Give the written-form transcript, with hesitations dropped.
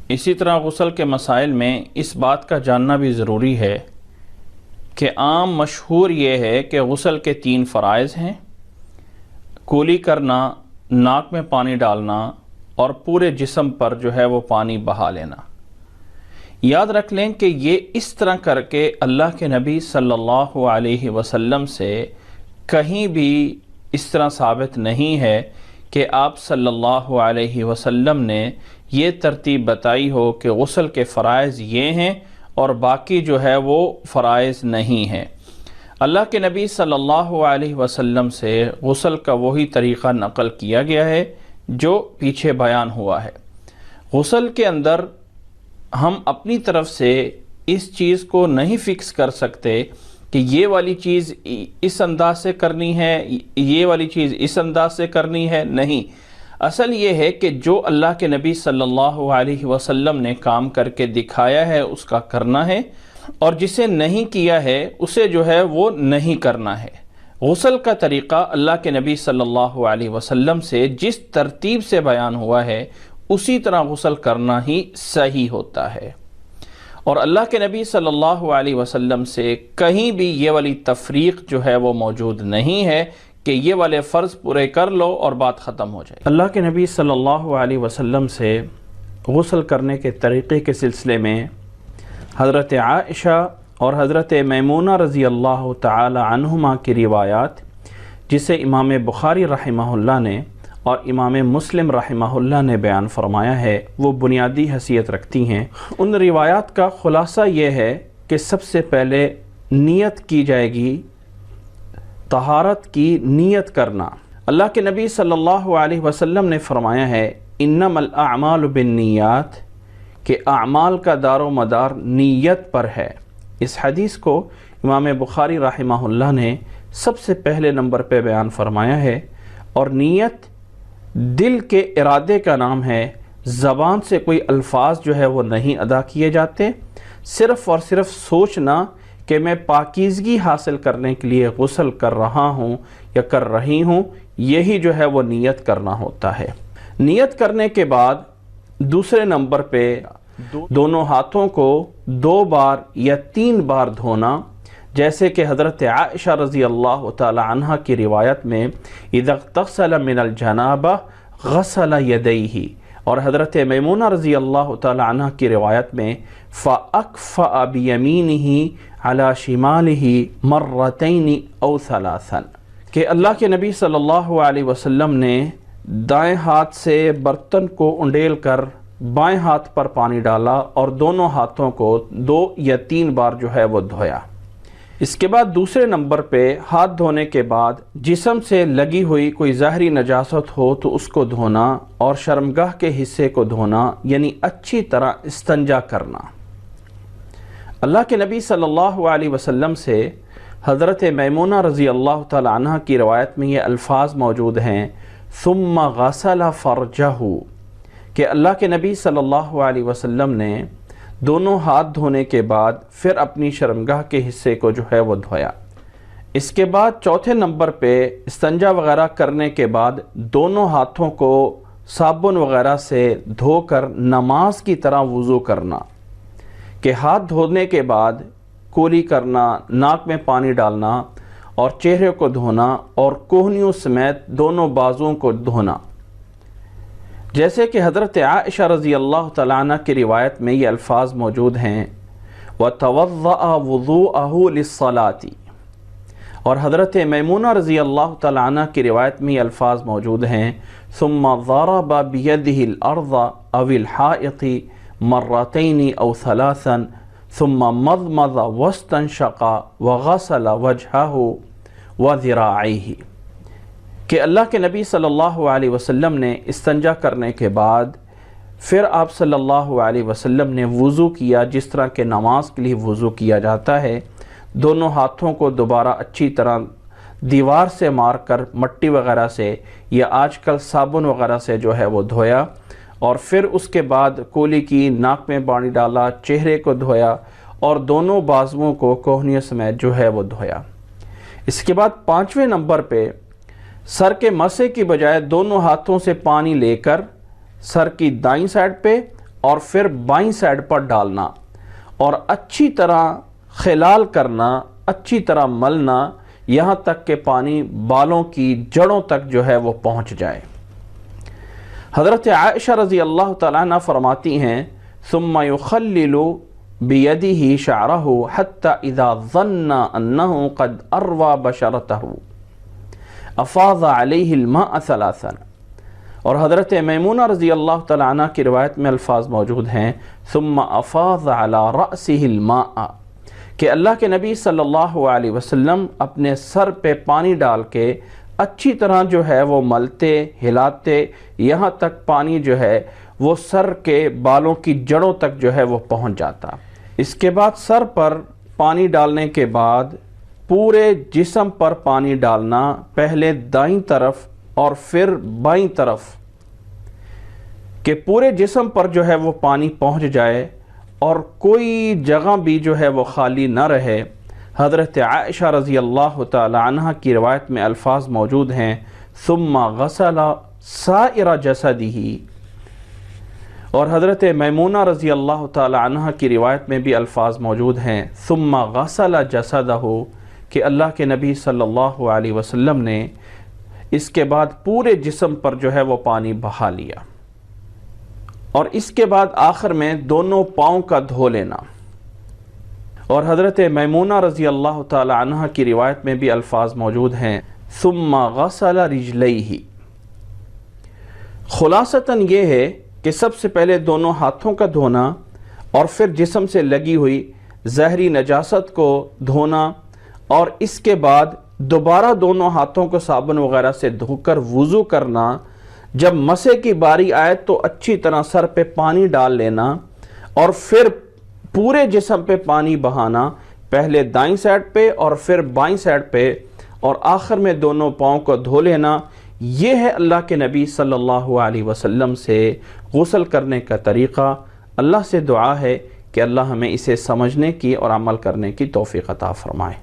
اسی طرح غسل کے مسائل میں اس بات کا جاننا بھی ضروری ہے کہ عام مشہور یہ ہے کہ غسل کے 3 فرائض ہیں: کولی کرنا، ناک میں پانی ڈالنا اور پورے جسم پر جو ہے وہ پانی بہا لینا۔ یاد رکھ لیں کہ یہ اس طرح کر کے اللہ کے نبی صلی اللہ علیہ وسلم سے کہیں بھی اس طرح ثابت نہیں ہے کہ آپ صلی اللہ علیہ وسلم نے یہ ترتیب بتائی ہو کہ غسل کے فرائض یہ ہیں اور باقی جو ہے وہ فرائض نہیں ہیں۔ اللہ کے نبی صلی اللہ علیہ وسلم سے غسل کا وہی طریقہ نقل کیا گیا ہے جو پیچھے بیان ہوا ہے۔ غسل کے اندر ہم اپنی طرف سے اس چیز کو نہیں فکس کر سکتے کہ یہ والی چیز اس انداز سے کرنی ہے، یہ والی چیز اس انداز سے کرنی ہے، نہیں۔ اصل یہ ہے کہ جو اللہ کے نبی صلی اللہ علیہ وسلم نے کام کر کے دکھایا ہے اس کا کرنا ہے، اور جسے نہیں کیا ہے اسے جو ہے وہ نہیں کرنا ہے۔ غسل کا طریقہ اللہ کے نبی صلی اللہ علیہ وسلم سے جس ترتیب سے بیان ہوا ہے اسی طرح غسل کرنا ہی صحیح ہوتا ہے، اور اللہ کے نبی صلی اللہ علیہ وسلم سے کہیں بھی یہ والی تفریق جو ہے وہ موجود نہیں ہے کہ یہ والے فرض پورے کر لو اور بات ختم ہو جائے۔ اللہ کے نبی صلی اللہ علیہ وسلم سے غسل کرنے کے طریقے کے سلسلے میں حضرت عائشہ اور حضرت میمونہ رضی اللہ تعالی عنہما کی روایات، جسے امام بخاری رحمہ اللہ نے اور امام مسلم رحمہ اللہ نے بیان فرمایا ہے، وہ بنیادی حیثیت رکھتی ہیں۔ ان روایات کا خلاصہ یہ ہے کہ سب سے پہلے نیت کی جائے گی، طہارت کی نیت کرنا۔ اللہ کے نبی صلی اللہ علیہ وسلم نے فرمایا ہے انما الاعمال بالنیات، کہ اعمال کا دار و مدار نیت پر ہے۔ اس حدیث کو امام بخاری رحمہ اللہ نے سب سے پہلے نمبر پہ بیان فرمایا ہے، اور نیت دل کے ارادے کا نام ہے۔ زبان سے کوئی الفاظ جو ہے وہ نہیں ادا کیے جاتے، صرف اور صرف سوچنا کہ میں پاکیزگی حاصل کرنے کے لیے غسل کر رہا ہوں یا کر رہی ہوں، یہی جو ہے وہ نیت کرنا ہوتا ہے۔ نیت کرنے کے بعد دوسرے نمبر پہ دونوں ہاتھوں کو 2 بار یا 3 بار دھونا، جیسے کہ حضرت عائشہ رضی اللہ تعالی عنہ کی روایت میں اذا اغتسل من الجنابہ غسل یدیہ، اور حضرت میمونہ رضی اللہ تعالی عنہ کی روایت میں فاکفأ بیمینہ علی شمالہ مرتین او ثلاثا، کہ اللہ کے نبی صلی اللہ علیہ وسلم نے دائیں ہاتھ سے برتن کو انڈیل کر بائیں ہاتھ پر پانی ڈالا اور دونوں ہاتھوں کو 2 یا 3 بار جو ہے وہ دھویا۔ اس کے بعد دوسرے نمبر پہ ہاتھ دھونے کے بعد جسم سے لگی ہوئی کوئی ظاہری نجاست ہو تو اس کو دھونا، اور شرمگاہ کے حصے کو دھونا، یعنی اچھی طرح استنجا کرنا۔ اللہ کے نبی صلی اللہ علیہ وسلم سے حضرت میمونہ رضی اللہ تعالی عنہ کی روایت میں یہ الفاظ موجود ہیں ثم غسل فرجہ، کہ اللہ کے نبی صلی اللہ علیہ وسلم نے دونوں ہاتھ دھونے کے بعد پھر اپنی شرمگاہ کے حصے کو جو ہے وہ دھویا۔ اس کے بعد چوتھے نمبر پہ استنجا وغیرہ کرنے کے بعد دونوں ہاتھوں کو صابن وغیرہ سے دھو کر نماز کی طرح وضو کرنا، کہ ہاتھ دھونے کے بعد کولی کرنا، ناک میں پانی ڈالنا اور چہرے کو دھونا، اور کوہنیوں سمیت دونوں بازوؤں کو دھونا، جیسے کہ حضرت عائشہ رضی اللہ تعالیٰ عنہ کی روایت میں یہ الفاظ موجود ہیں وَتَوَضَّأَ وُضُوءَهُ لِلصَّلَاةِ، اور حضرت میمونہ رضی اللہ تعالیٰ عنہ کی روایت میں یہ الفاظ موجود ہیں ثُمَّ ضَرَبَ بِيَدِهِ الْأَرْضَ أَوِ الْحَائِطِ مَرَّتَيْنِ أَوْ ثَلَاثًا ثُمَّ مَضْمَضَ وَاسْتَنْشَقَ وَغَسَلَ وَجْهَهُ وَذِرَاعَيْهِ، کہ اللہ کے نبی صلی اللہ علیہ وسلم نے استنجا کرنے کے بعد پھر آپ صلی اللہ علیہ وسلم نے وضو کیا، جس طرح کہ نماز کے لیے وضو کیا جاتا ہے۔ دونوں ہاتھوں کو دوبارہ اچھی طرح دیوار سے مار کر مٹی وغیرہ سے یا آج کل صابن وغیرہ سے جو ہے وہ دھویا، اور پھر اس کے بعد کولی کی، ناک میں پانی ڈالا، چہرے کو دھویا اور دونوں بازوؤں کو کوہنیوں سمیت جو ہے وہ دھویا۔ اس کے بعد 5ویں نمبر پہ سر کے مسح کی بجائے دونوں ہاتھوں سے پانی لے کر سر کی دائیں سائڈ پہ اور پھر بائیں سائڈ پر ڈالنا اور اچھی طرح خلال کرنا، اچھی طرح ملنا یہاں تک کہ پانی بالوں کی جڑوں تک جو ہے وہ پہنچ جائے۔ حضرت عائشہ رضی اللہ تعالیٰ عنہ فرماتی ہیں ثم يخلل بيده شعره حتى اذا ظن انه قد اروى بشرته افاض عليه الماء ثلاثا۔ اور حضرت میمونہ رضی اللہ تعالیٰ عنہ کی روایت میں الفاظ موجود ہیں ثم افاض على رأسه الماء، کہ اللہ کے نبی صلی اللہ علیہ وسلم اپنے سر پہ پانی ڈال کے اچھی طرح جو ہے وہ ملتے ہلاتے یہاں تک پانی جو ہے وہ سر کے بالوں کی جڑوں تک جو ہے وہ پہنچ جاتا۔ اس کے بعد سر پر پانی ڈالنے کے بعد پورے جسم پر پانی ڈالنا، پہلے دائیں طرف اور پھر بائیں طرف، کہ پورے جسم پر جو ہے وہ پانی پہنچ جائے اور کوئی جگہ بھی جو ہے وہ خالی نہ رہے۔ حضرت عائشہ رضی اللہ تعالی عنہ کی روایت میں الفاظ موجود ہیں ثم غسل سائر جسدہ، اور حضرت میمونہ رضی اللہ تعالی عنہ کی روایت میں بھی الفاظ موجود ہیں ثم غسل جسدہ، کہ اللہ کے نبی صلی اللہ علیہ وسلم نے اس کے بعد پورے جسم پر جو ہے وہ پانی بہا لیا، اور اس کے بعد آخر میں دونوں پاؤں کا دھو لینا۔ اور حضرت میمونہ رضی اللہ تعالی عنہ کی روایت میں بھی الفاظ موجود ہیں ثم غسل رجلیہ۔ خلاصتاً یہ ہے کہ سب سے پہلے دونوں ہاتھوں کا دھونا اور پھر جسم سے لگی ہوئی زہری نجاست کو دھونا، اور اس کے بعد دوبارہ دونوں ہاتھوں کو صابن وغیرہ سے دھو کر وضو کرنا۔ جب مسح کی باری آئے تو اچھی طرح سر پہ پانی ڈال لینا اور پھر پورے جسم پہ پانی بہانا، پہلے دائیں سائڈ پہ اور پھر بائیں سائڈ پہ، اور آخر میں دونوں پاؤں کو دھو لینا۔ یہ ہے اللہ کے نبی صلی اللہ علیہ وسلم سے غسل کرنے کا طریقہ۔ اللہ سے دعا ہے کہ اللہ ہمیں اسے سمجھنے کی اور عمل کرنے کی توفیق عطا فرمائے۔